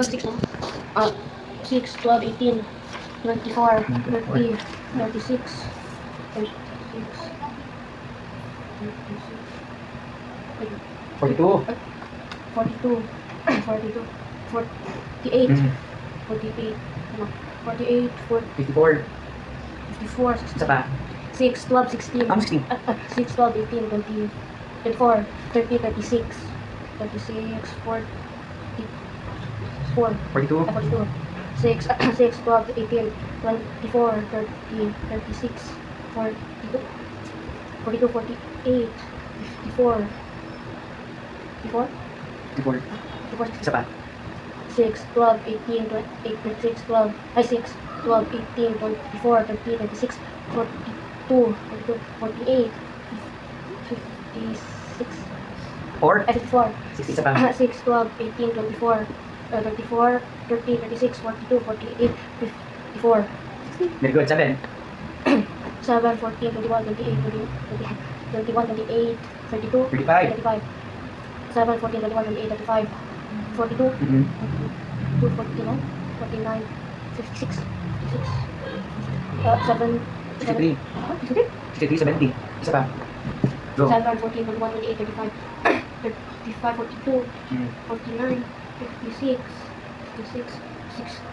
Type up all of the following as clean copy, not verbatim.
6, no? 6, 12, 18, 24, 30, 36, 36, 42. 42, 42, 48, 48, ano, 48, 54. 54, Isa pa. 6, 12, 16, 16. 6, 12, 18, 20, 24, 30, 36, 36, 40, 42. 42, 6, 6, 12, 18, 24, 30, 36, 42, 42, 48, 54, 54, 54. 54, Isa pa. 6, 12, 18, 28, 26, 12, 6, 12, 18, 24, 30, 36, 42, 42, 48, 56, 4. 54, 60. Isa pa. 6, 12, 18, 24, 34, 30, 36, 42, 48, 54, Very good. 7. 7, 14, 21, 28, 21, 28, 32, 35. 35, 7, 14, 21, 28, 35, 42, 42, 49, 49, 56, 56, 7, 63. 63, 63. 70. Isa pa. Go. 7, 14, 21, 28, 35, 35, 42, 49, 56, 56, 60,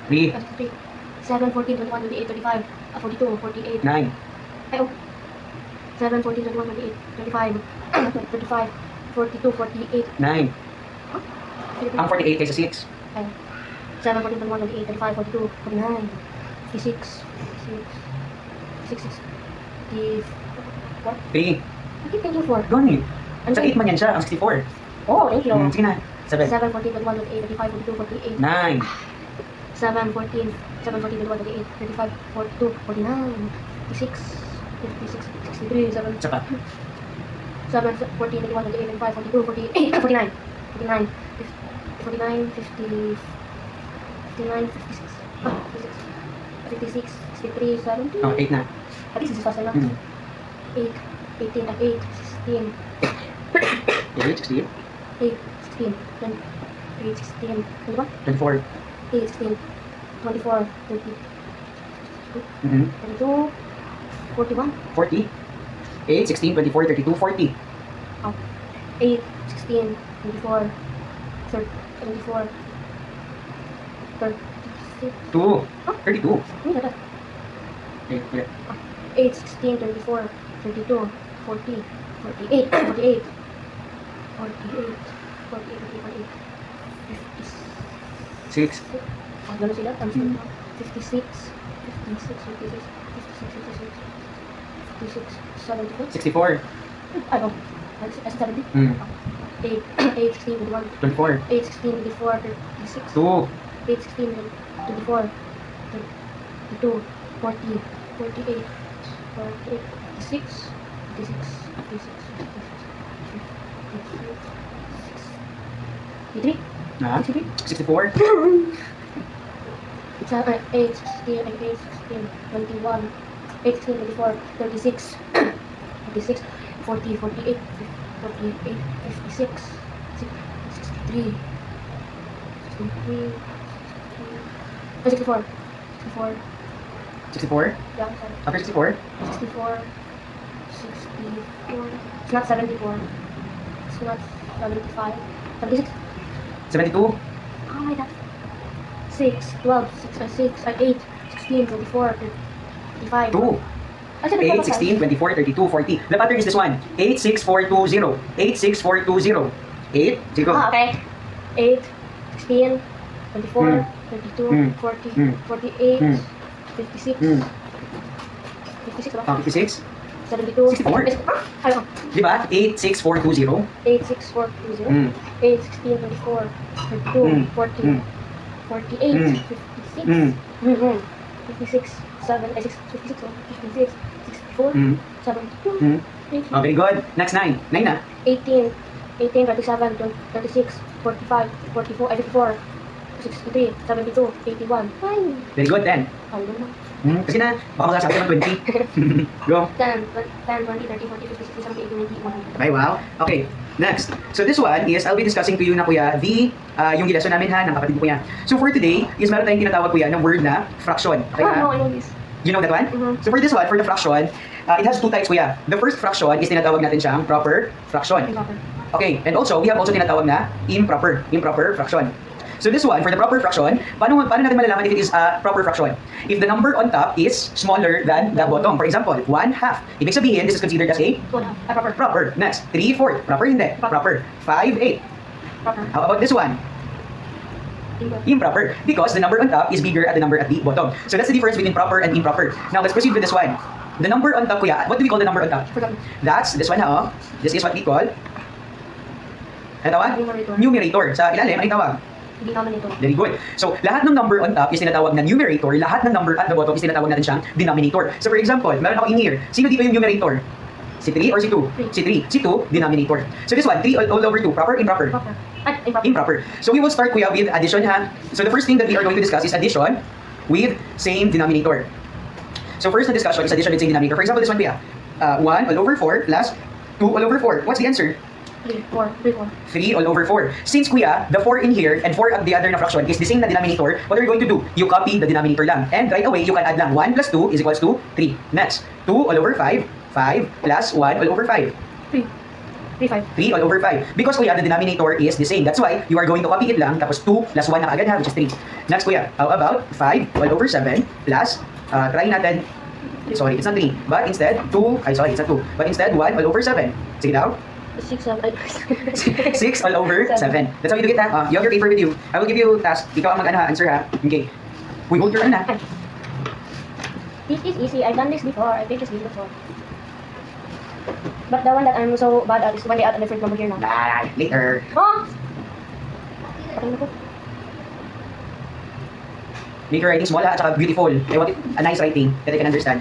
3. 63, 7, 14, 21, 28, 35, 42, 48, 9. Ayaw. 7, 14, 21, 28, 35, 35, 42, 48, 9. Ang 48 kaysa 6. Ayaw. 7, 14, 21, 28, 35, 42, 49, 56, 56, 64. 3. Bakit thank you for? Gani. Sa 8 man yan siya. Ang 64. Oh, thank you. Sige na. 7. 7, 14, 21, 28, 35, 42, 48, 9. 7, 14, 7, 14, 21, 28, 35, 42, 49, 56, 56, 63, 7, Isa pa. 7, 14, 21, 28, 25, 42, 48, 49, 49, 49, 50, 59, 56, 56, 63, 70. Oh, 8 na. At least this is faster na. 8, 18, 8, 16, 8. 68. 8, 16, 20, 8, 16, 21, 24. 8, 16, 24, 30, 32, 41, 40. 8, 16, 24, 32, 40. 8, 16, 24, 30, 24, 36. 2. 32. Ano ba ito? 8. 8, 16, 24, 32, 40, 48, 48, 48, 48, 6. gano'n sila? Times 56, 56, 56, 56, 56, 56, 74. 64. Ano? 70? 8, 8, 16, 21, 24. 8, 16, 24, 36, 2. 8, 16, 24, 32, 40, 48, 48, 56, 56, 56, 56, 53, Ha? 63, 64. 8, 16, 8, 16, 21, 8, 16, 24, 36, 36, 40, 48, 48, 56, 63, 63, 64, 64, 64. yeah, After 64. 64, 64, it's not 74, it's not 75, 76, 72. oh my god, 6, 12, 6, 8, 16, 24, 35, 2. 8, 16, 24, 32, 40. The pattern is this one. 8, 6, 4, 2, 0. 8, 6, 4, 2, 0. 8, 0. okay. 8, 16, 24, 32, 40, 48, 56, 56 ba? 56. 72, 64. Ano? Di ba? 8, 6, 4, 2, 0. 8, 6, 4, 2, 0. 8, 16, 24, 32, 40, 48, 56, 56, 7, 6, 56, 56, 64, 72, Oh, very good. Next 9. 9 na. 18, 18, 37, 36, 45, 44, 54, 63, 72, 81. Ay, Very good. 10. ano na? Kasi na, baka magsasabi ka ng 20. Go. 10, 20, 30, 40, 50, 60, 70, 80, 90, 100. Okay, wow. Okay. Next. So this one is, I'll be discussing to you na kuya, yung lesson namin ha, ng kapatid ko kuya. So for today, is meron tayong tinatawag kuya ng word na fraction. Okay, Oh, ha? no, I know this. You know that one? Mhm. So for this one, for the fraction, it has two types kuya. The first fraction is tinatawag natin siyang proper fraction. Improper. Okay, and also, we have also tinatawag na improper fraction. So this one, for the proper fraction, paano natin malalaman if it is a proper fraction? If the number on top is smaller than the bottom. For example, 1/2. Ibig sabihin, this is considered as a 2.5. Proper. proper. Next, 3/4. Proper hindi. Proper. 5/8. Proper. How about this one? Improper. Improper. Because the number on top is bigger at the number at the bottom. So that's the difference between proper and improper. Now, let's proceed with this one. The number on top, kuya, what do we call the number on top? Forgot. That's this one ha, oh. This is what we call, ano tawag? Numerator. Numerator. Sa ilalim, ano tawag? Denominator. Very good. So, lahat ng number on top is tinatawag na numerator, lahat ng number at the bottom is tinatawag natin siyang denominator. So, for example, meron ako in here. Sino dito yung numerator? Si 3 or si 2? Si 3. Si 2, denominator. So, this one, 3 all over 2. Proper, improper? Proper. Improper. Improper. So, we will start, kuya, with addition, ha? So, the first thing that we are going to discuss is addition with same denominator. So, first na discussion is addition with same denominator. For example, this one, kuya. 1 all over 4 plus 2 all over 4. What's the answer? 3, 4, 3, 4. 3 all over 4. Since kuya, the 4 in here and 4 at the other na fraction is the same na denominator, what are you going to do? You copy the denominator lang. And right away, you can add lang 1 plus 2 is equals to 3. Next, 2 all over 5, 5 plus 1 all over 5. 3. 3, 5. 3 all over 5. Because kuya, the denominator is the same. That's why you are going to copy it lang, tapos 2 plus 1 na agad ha, which is 3. Next kuya, how about 5 all over 7 plus, try natin, sorry, it's not 3, but instead, 2, it's not 2, but instead 1 all over 7. Sige daw. 6, 7, 6 all over 7. That's how you do it ha. You have your paper with you. I will give you task. Ikaw ang mag-ano ha, answer ha. Okay. We hold your ano na. This is easy. I've done this before. I've done this before. But the one that I'm so bad at is when they add a different number here now. Later. Oh! Patay na po. Make your writing small ha, at saka beautiful. I want it, a nice writing that I can understand.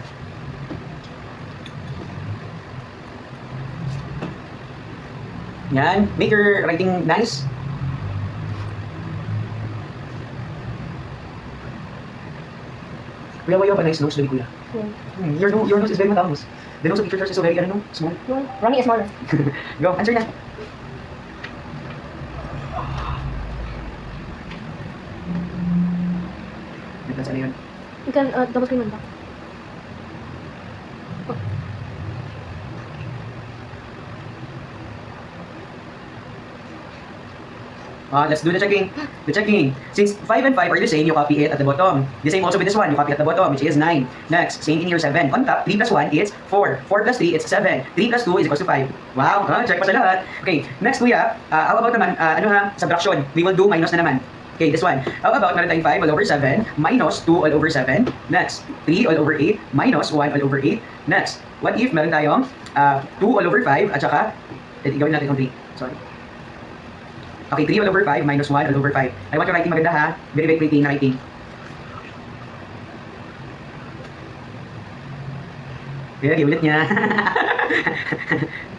Yan. Make your writing nice. Kuya, why you have a nice nose, David, kuya? Yeah. Your nose is very matangos. The nose of teachers is so very, ano, no? Small. No, Ronnie is smaller. Go, answer na. That's ano yun? You can double screen on back. Let's do the checking. The checking. Since 5 and 5 are the same, you copy it at the bottom. The same also with this one. You copy at the bottom, which is 9. Next, same in here 7. On top, 3 plus 1 is 4. 4 plus 3 is 7. 3 plus 2 is equals to 5. Wow, check pa sa lahat. Okay, next kuya, how about naman, subtraction. We will do minus na naman. Okay, this one. How about meron tayong 5 all over 7 minus 2 all over 7. Next, 3 all over 8 minus 1 all over 8. Next, what if meron tayong 2 all over 5 at saka, gawin natin kung 3. Sorry. Okay, 3 all over 5 minus 1 all over 5. I want your writing maganda ha. Very, very pretty na writing. Kaya, ulit niya.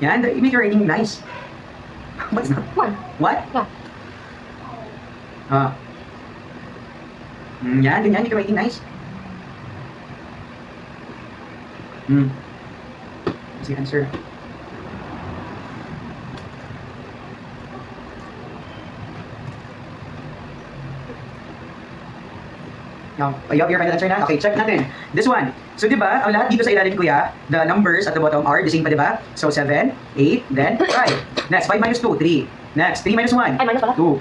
Yan, make your writing nice. What's that? 1. What? Yeah. Yan, ganyan, make your writing nice. What's the answer? Now, you have your final answer na? Okay, check natin. This one. So, di ba, ang lahat dito sa ilalim, kuya, the numbers at the bottom are the same pa, di ba? So, 7, 8, then 5. Next, 5 minus 2, 3. Next, 3 minus 1. Ay, minus pala. 2.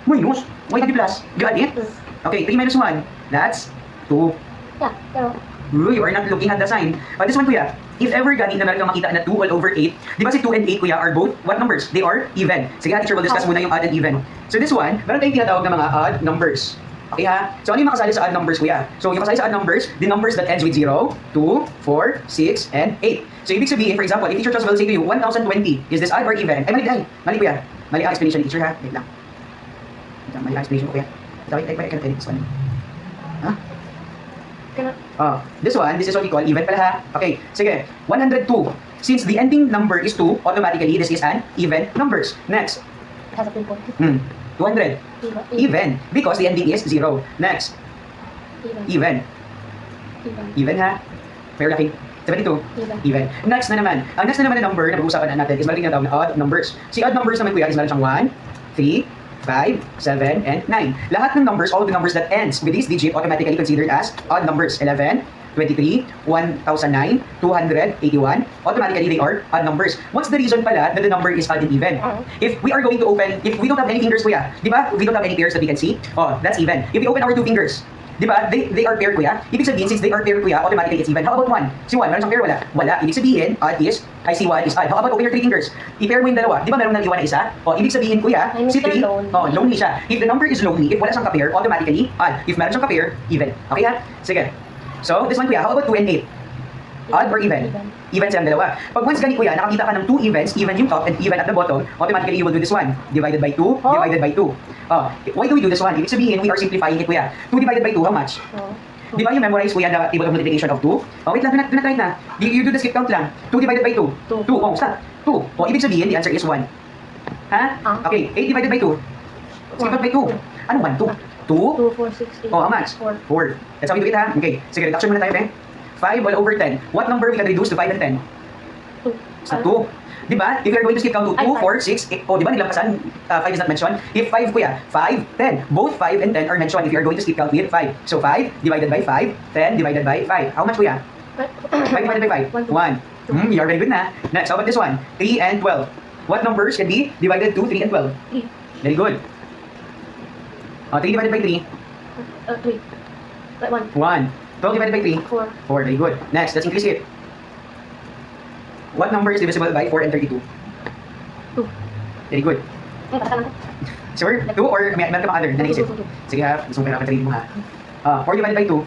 Minus? Why did you plus? You add it? Okay, 3 minus 1. That's 2. Yeah, pero You are not looking at the sign. But this one, kuya, if ever gani na meron kang makita na 2 all over 8, di ba si 2 and 8, kuya, are both what numbers? They are even. Sige, teacher will discuss muna yung odd and even. So this one, meron tayong tinatawag na mga odd numbers. Okay ha? So ano yung makasali sa odd numbers, kuya? So yung makasali sa odd numbers, the numbers that ends with 0, 2, 4, 6, and 8. So ibig sabihin, for example, if teacher just will say to you, 1020, is this odd or even? Ay, mali. Mali, kuya. Mali ang explanation ni teacher ha. Wait lang. Mali ang explanation ko, kuya. I can edit this one. Ha? This one, this is what we call even pala ha. Okay, sige. 102. Since the ending number is 2, automatically this is an even numbers. Next. it has a pin code. 200. Even. Because the ending is 0. Next. Even. Even ha. Fair laki. 72. Even. Even. Next na naman. Ang next na naman na number na pag-uusapan na natin is meron tinatawag na odd numbers. Si odd numbers naman kuya is meron siyang 1, 3, 5, 7, and 9. Lahat ng numbers, all the numbers that ends with this digit automatically considered as odd numbers. 11, 23, 1009, 281. Automatically, they are odd numbers. What's the reason pala that the number is odd and even? If we are going to open, if we don't have any fingers, kuya, di ba? We don't have any pairs that we can see. Oh, that's even. If we open our two fingers, di ba? They are paired, kuya. Ibig sabihin, since they are paired, kuya, automatically it's even. How about 1? Si 1, meron siyang pair, wala? Wala. Ibig sabihin, odd is, I see 1 is odd. How about open your three fingers? I-pair mo yung dalawa. Di ba meron nang iwan na isa? Oh, ibig sabihin, kuya, Ay, si Mr. 3, Lonely. oh, lonely siya. If the number is lonely, if wala siyang ka-pair, automatically odd. If meron siyang ka-pair, even. Okay ha? Sige. So, this one kuya, how about 2 and 8? Odd or even? Even silang dalawa. Pag once ganit kuya, nakakita ka ng 2 evens, even yung top and even at the bottom, automatically you will do this one. Divided by 2, divided by 2. Why do we do this one? Ibig sabihin, we are simplifying it kuya. 2 divided by 2, how much? Di ba you memorize kuya the table of multiplication of 2? Oh, wait lang, do not write na. You do the skip count lang. 2 divided by 2. 2. Oh, stop. 2. Oh, ibig sabihin, the answer is 1. Ha? Okay, 8 divided by 2. Skip count by 2. Ano 1? 2. 2? 2, 4, 6, 8. Oh, how much? 4. 4. That's how we do it ha? Okay, sige, reduction muna tayo, eh. 5 all over 10. What number we can reduce to 5 and 10? 2. Sa 2. Di ba? If you're going to skip count to 2, Ay, 4, 6, 8. Oh, di ba nilampasan? 5 is not mentioned. If 5 kuya, 5, 10. Both 5 and 10 are mentioned if you're going to skip count with 5. So 5 divided by 5, 10 divided by 5. How much kuya? 5 divided by 5? 1. You're very good na. Next, how about this one? 3 and 12. What numbers can be divided to 3 and 12? 3. Very good. 3 divided by 3? 3. 1. 1. 12 divided by 3? 4. 4. Very good. Next, let's increase it. What number is divisible by 4 and 32? 2. Very good. Ay, basta lang. Sure? 2 or meron ka mga other na naisip? 2. Sige ha, gusto mo pera sarili mo ha. 4 divided by 2?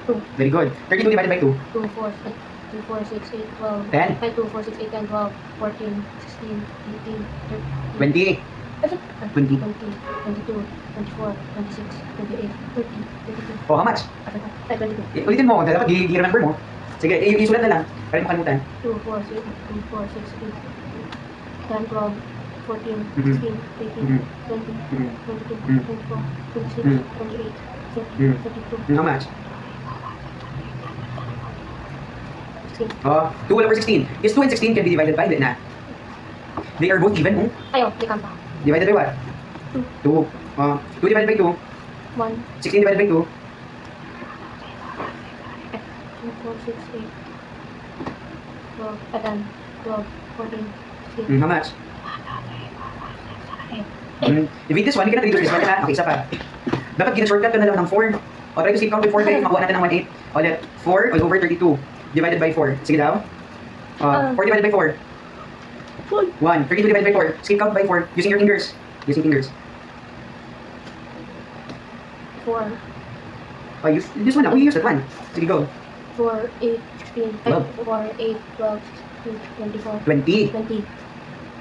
2. Very good. 32 divided by 2? 2, 4, 2, 4, 6, 8, 12. 10? Ay, 2, 4, 6, 8, 10, 12, 14, 16, 18, 20? 20, 22, 24, 26, 28, 30, 32. Oh, how much? Ay, 22. Ulitin mo, dapat i-remember mo. Sige, isulat na lang. Para mo kalimutan. 2, 4, 6, 2, 4, 6, 8, 10, 12, 14, 16, 18, 20, 22, 24, 26, 28, 30, 32, How much? 16. 2 all over 16. Is 2 and 16 can be divided by, di na? They are both even. Ayaw, di kanta. Divided by what? 2. 2 divided by 2. 1, 16 divided by 2. 2, 4, 6, 8, 12, 10, 12, 14, 16. How much? Divide this one, you cannot reduce this one ha. Okay, isa pa. Dapat gina-shortcut ka na lang ng 4. O try to skip count with 4 guys, makuha natin ng 1/8. Ulit, 4 all over 32. Divided by 4. Sige daw. 4 divided by 4. 1. 32 divided by 4. Skip count by 4. Using your fingers. Using fingers. 4, Use this one na. We use that one. Sige, go. 4, 8, 16, ay, 4, 8, 12, 16, 24, 20. 20.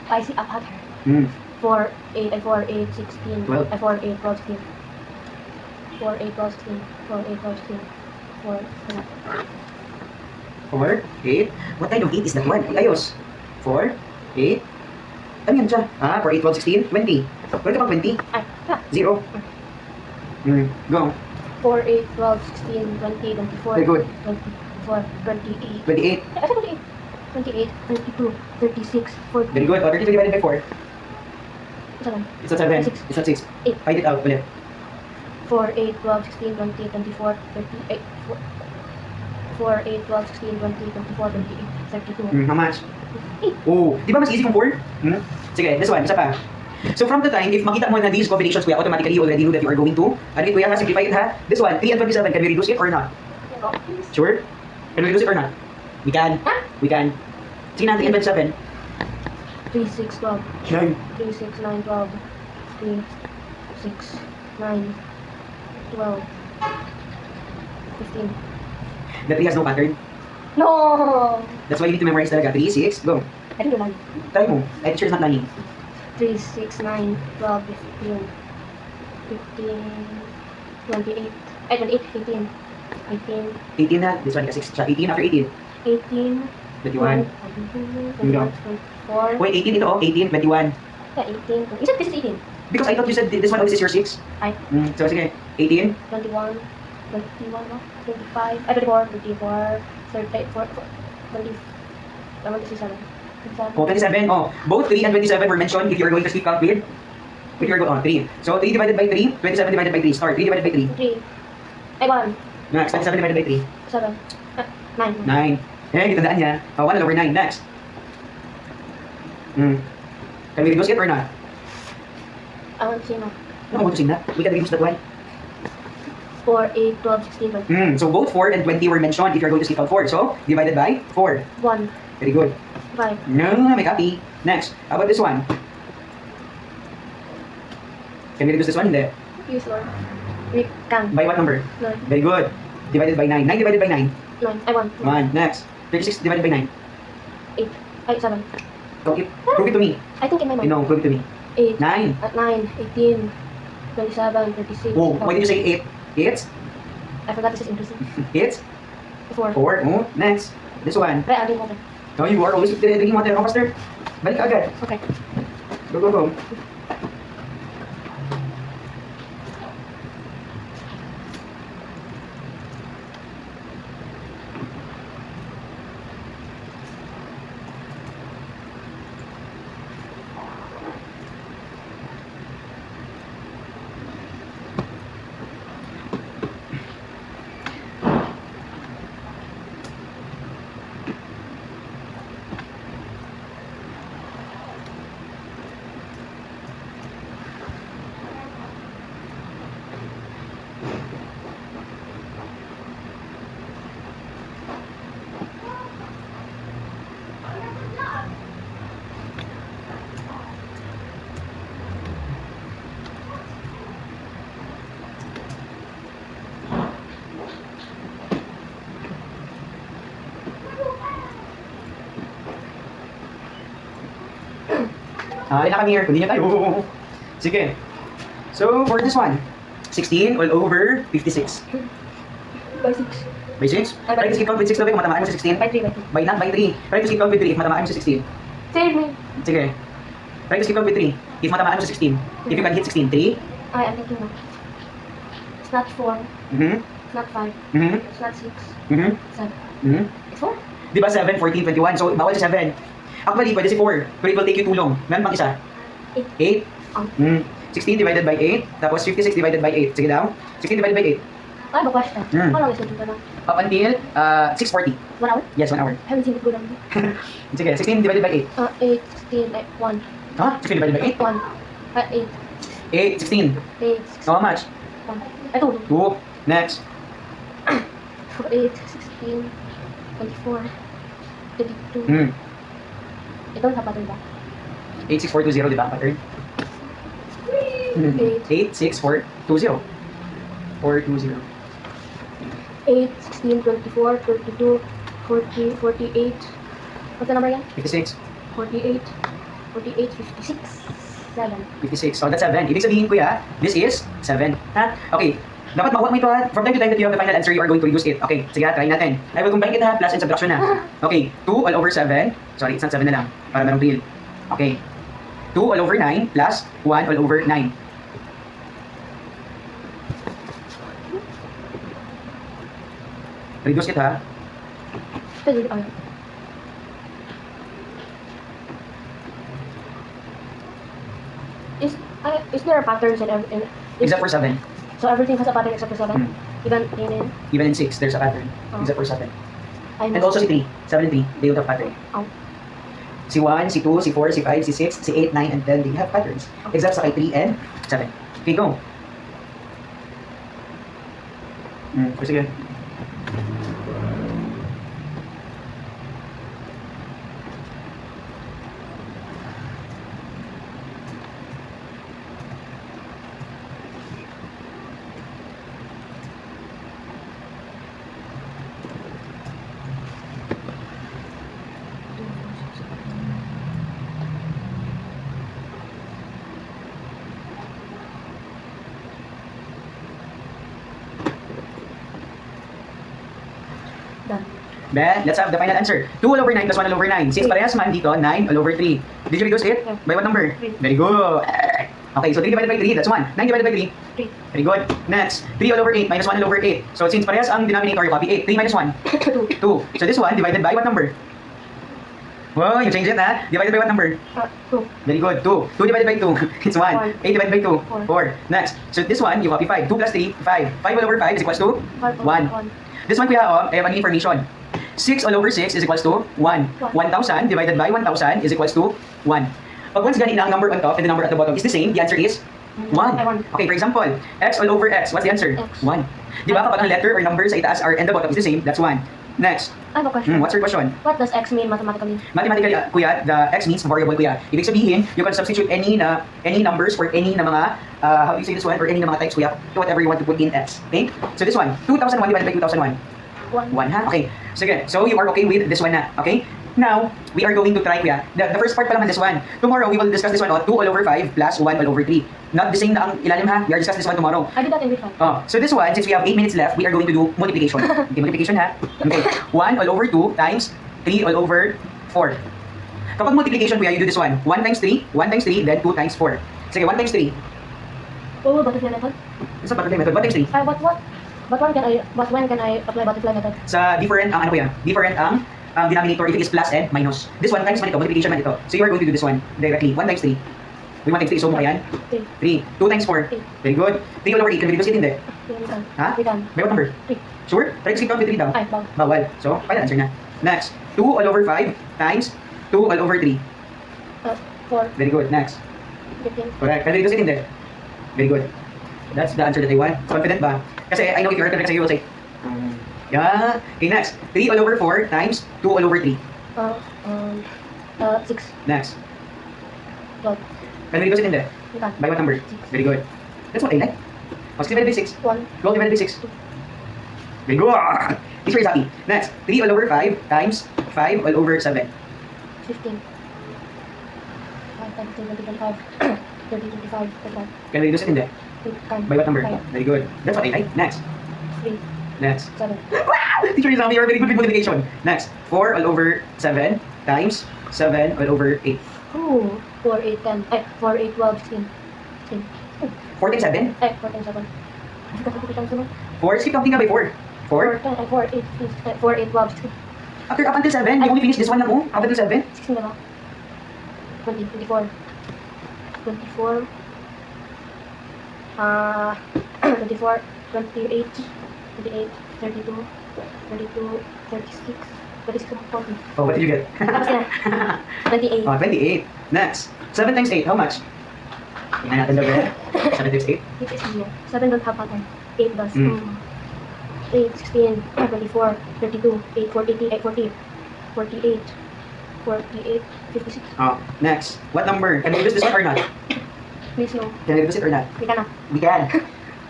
I see up here. Hmm. 4, 8, ay 4, 8, 16, 12. ay 4, 8, 12, 16. 4, 8, 12, 16, 4, 8, 12, 16, 4, 4, 8. What kind of 8 is that one? Ayos. 4, 8. Ano yan siya? 4, 8, 12, 16, 20. Wala ka pang 20? ay, 0. Go. 4, 8, 12, 16, 20, 24, Very good. 24, 28. 28. Ay, 28, 22, 36, 40. Very good. 32 divided by 4. Isa lang. It's not 7. Six. It's not 6. 8. Find it out. Ulit. 4, 8, 12, 16, 20, 24, 38, 4, 8, 12, 16, 20, 24, 28, 32. How much? Oh, di ba mas easy kung 4? Sige, this one, isa pa. So from the time, if makita mo na these combinations, kuya, automatically you already know that you are going to. Ano yun, kuya, simplify it ha? This one, 3 and 27, can we reduce it or not? Sure? Can we reduce it or not? We can. We can. Sige na, 3 and 27. 3, 6, 12. 3, 6, 9, 12. 3, 6, 9, 12. 15. That 3 has no pattern. No! That's why you need to memorize talaga. 3, 6, go. I think you're lying. Try mo. I teacher is not lying. 3, 6, 9, 12, 15. 15, 28. Ay, 28, 18. 18, 18 na. This one, 6 siya. 18 after 18. 18. 21. 21, 24. Wait, 18 ito oh. 18, 21. Yeah, 18. You said this is 18. Because I thought you said this one always is your 6. Ay, So sige. 18, 21, 21, no? 25, 24, 24, 34, 20, 27. Oh, 27. Oh, both 3 and 27 were mentioned if you're going to speak out with. If you're going on 3. So 3 divided by 3, 27 divided by 3. Start. 3 divided by 3. 3. Ay, 1. Next, 27 divided by 3. 7. 9. 9. Eh, kitandaan niya. 1 over 9. Next. Can we reduce it or not? I want to say no. No, I want to say that. We can reduce that one. 4, 8, 12, 16, 20. So both 4 and 20 were mentioned if you're going to skip out 4. So, divided by 4. 1. Very good. 5. No, may copy. Next, how about this one? Can we reduce this one? Hindi. Use Lord. We can. By what number? 9. Very good. Divided by 9. 9 divided by 9. 9. I want. 1. Next. 36 divided by 9. 8. Ay, 7. So, prove it to me. I think in my mind. No, prove it to me. 8. 9. At 9, 18, 27, 36. Oh, why did you say 8? 8? I forgot this is inclusive. 8? 4. 4. Oh, next. This one. Try again water. No, you are always drinking water. Come faster. Balik ka agad. Okay. Go, go, go. Ilan kami here? Kundi niya tayo. Sige. So, for this one, 16 all over 56. By 6. By 6? Try to skip out with 6 na ba kung matamaan mo sa 16? By 3, by 3. By not by 3. Try to skip out with 3 if matamaan mo sa 16. Save me. Sige. Try to skip out with 3 if matamaan mo sa 16. If you can hit 16. 3. I'm thinking now. It's not 4. Mhm. It's not 5. Mhm. It's not 6. Mhm. 7. Mhm. It's 4. Di ba 7, 14, 21? So, bawal sa 7. Actually, pwede si 4. Pero it will take you too long. Meron pang isa? 8. 16 divided by 8. Tapos 56 divided by 8. Sige daw. 16 divided by 8. I have a question. How long is it now? Up until 6:40. 1 hour? Yes, 1 hour. I haven't seen it go down. Sige, 16 divided by 8. 8, 16, 1. Huh? 16 divided by 8? 1. 8. 8, 16. 8, 16, So, how much? 1. I told you. 2. Next. 8, 16, 24, 32. Hmm. Ito ang pattern ba? 86420, di ba? Pattern? 86420. 420. 8, 16, 24, 32, 40, 48. What's the number again? 56. 48, 48, 56, 7. 56. So, that's 7. Ibig sabihin, kuya, this is 7. Ha? Okay. Dapat makuha mo ito ha. From time to time that you have the final answer, you are going to reduce it. Okay. Sige ha, try natin. I will combine it ha. Plus and subtraction na. Okay. 2 all over 7. Sorry, it's not 7 na lang. Para merong real. Okay. 2 all over 9 plus 1 all over 9. Reduce it ha. Pwede, okay. Is there a patterns in Except for 7. so everything has a pattern except for 7? Even in Even in 6, there's a pattern. Oh. Except for 7. I And also si 3. 7 and 3, they don't have pattern. Oh. Si 1, si 2, si 4, si 5, si 6, si 8, 9, and 10, they have patterns. Except sa kay 3 and 7. Okay, go. Sige. Done. Then, let's have the final answer. 2 all over 9 plus 1 all over 9. Since parehas man dito, 9 all over 3. Did you reduce it? Yeah. By what number? 3. Very good. Okay, so 3 divided by 3, that's 1. 9 divided by 3, 3. very good. Next, 3 all over 8 minus 1 all over 8. So since parehas ang denominator, you copy 8. 3 minus 1, 2. 2. So this one divided by what number? Wow, you change it ha? Divided by what number? 2. Very good. 2. 2 divided by 2, it's 1. One. 8 divided by 2, 4. 4. Next, so this one, you copy 5. 2 plus 3, 5. 5 all over 5 is equals to 5 1. This one, kuya, I have an information. 6 all over 6 is equals to 1. 1,000 divided by 1,000 is equals to 1. Pag once ganit na ang number on top and the number at the bottom is the same, the answer is 1. Okay, for example, x all over x, what's the answer? X. 1. Di ba kapag ang letter or number sa itaas are and the bottom is the same, that's 1. Next, I have a question. what's your question? What does x mean mathematically? Mathematically, kuya, the x means variable, kuya. Ibig sabihin, you can substitute any numbers or any na mga, how do you say this one, or any na mga types, kuya, to whatever you want to put in x. Okay? So this one, 2001 divided by 2001. 1. 1, ha? Okay. Sige, so you are okay with this one na, okay? Now, we are going to try, kuya. The first part pa lang this one. Tomorrow, we will discuss this one, 2 all over 5 plus 1 all over 3. Not the same na ang ilalim, ha? We are discuss this one tomorrow. I did that in grade 5. Oh, so this one, since we have 8 minutes left, we are going to do multiplication. Okay, multiplication ha? Okay, 1 all over 2 times 3 all over 4. Kapag multiplication, kuya, you do this one. 1 times 3, 1 times 3, then 2 times 4. Sige, 1 times 3. Oh, butterfly method? It's a butterfly method. 1 times 3. But when can I apply butterfly method? Sa different ang ano kuya? Different ang denominator if it is plus and minus. This one times man ito, multiplication man ito. So you are going to do this one directly. 1 times 3. May 1 times 3, so mo yan? 3. 3. 2 times 4. Very good. 3 all over 8. Can we reduce it hindi? We done. Ha? We done. By what number? 3. Sure? Try to skip down to 3 daw. Ay, bawal. Bawal. So, final answer na. Next. 2 all over 5 times 2 all over 3. 4. Very good. Next. 15. Correct. Can we reduce it hindi? Very good. That's the answer that I want. Confident ba? Kasi I know if you're correct, you will say, yeah. Okay, next. 3 all over 4 times 2 all over 3. 6. Next. 12. Can we reduce it hindi? We done. By what number? 6. Very good. That's what I like. 6 divided by 6. 1. 12 divided by 6. Very good. Teacher is happy. Next. 3 all over 5 times 5 all over 7. 15. 5 times 2, 25. 30, 25, 35. Can we reduce it hindi? By what number? 5. Very good. That's what I like. Next. 3. Next. 7. Wow! Teacher is happy. You're very good with multiplication. Next. 4 all over 7 times 7 all over 8. Ooh. 4, 8, 10. Ay, 4, 8, 12, 16. 16. 4 times 7? Ay, 4 times 7. 4. Skip counting nga by 4. 4. 4, 8, 12, 16. After up until 7, you only finish this one lang, oh. Up until 7. 16 na lang. 20, 24. 24. 24, 28, 28, 32, 32, 36, 36, 40. Oh, what did you get? Tapos na. 28. Oh, 28. Next. 7 times 8, how much? Tingnan natin daw ba? 7 times 8? 8 is easier. 7 don't have pattern. 8 does. Mm. 8, 16, 24, 32, 8, 40, 8, 40, 48, 48, 56. Oh, next. What number? Can we reduce this one or not? Please no. Can we reduce it or not? We can na. We can.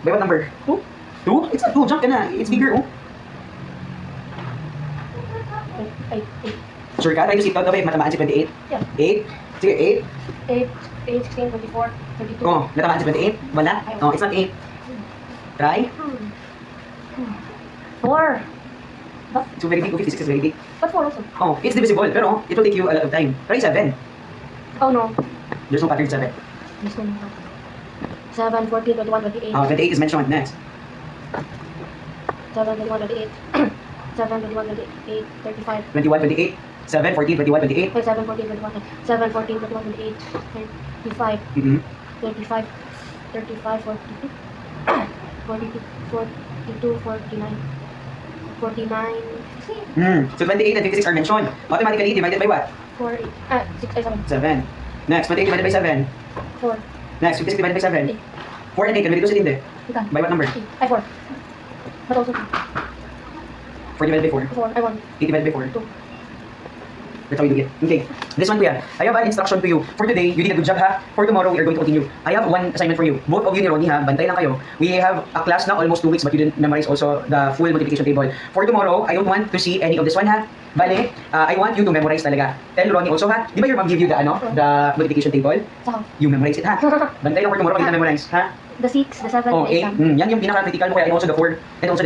By what number? 2? 2? It's not 2. Jump ka na. It's bigger, oh. 8, 8. Sure ka? Try to skip out daw ba? Matamaan si 28? Yeah. 8? Sige, 8, 8, 16, 24, 32. 8. Oh, natamaan si 28? Wala? Oh, it's not 8. Try. 4. So very big. 56 is very big. But 4 also. Oh, it's divisible. Pero it will take you a lot of time. Try 7. Oh no. There's no pattern 7. This one. 7, 14, 21, 28. 28 is mentioned next. 7, 21, 28. 7, 21, 28, 35. 21, 28. 7, 14, 21, 28. 7, 14, 21, 7, 14, 21, 28, 35, Mm-hmm. 35, 35, 42, 42, 42, 49, 49, So 28 and 56 are mentioned. Automatically divided by what? 4, 8, 6, 7, 7. Next, 28 divided by 7. 4, Next, 56 divided by 7. 8. 4 and 8, can we reduce it in there? Ikan. By what number? 8, ay 4. But also 4 divided by 4. 4, I 1, 8 divided by 4. 2. That's how you do it. Okay. This one, kuya. I have an instruction to you. For today, you did a good job, ha? For tomorrow, we are going to continue. I have one assignment for you. Both of you ni Ronnie, ha? Bantay lang kayo. We have a class na almost 2 weeks, but you didn't memorize also the full multiplication table. For tomorrow, I don't want to see any of this one, ha? Bale, I want you to memorize talaga. Tell Ronnie also, ha? Di ba your mom give you the, the multiplication table? Saka, You memorize it, ha? Bantay lang for tomorrow, hindi na memorize, ha? the 6, the 7, Oh, the 8. 8. Yan yung pinaka-critical mo, kaya and also the 4, and also the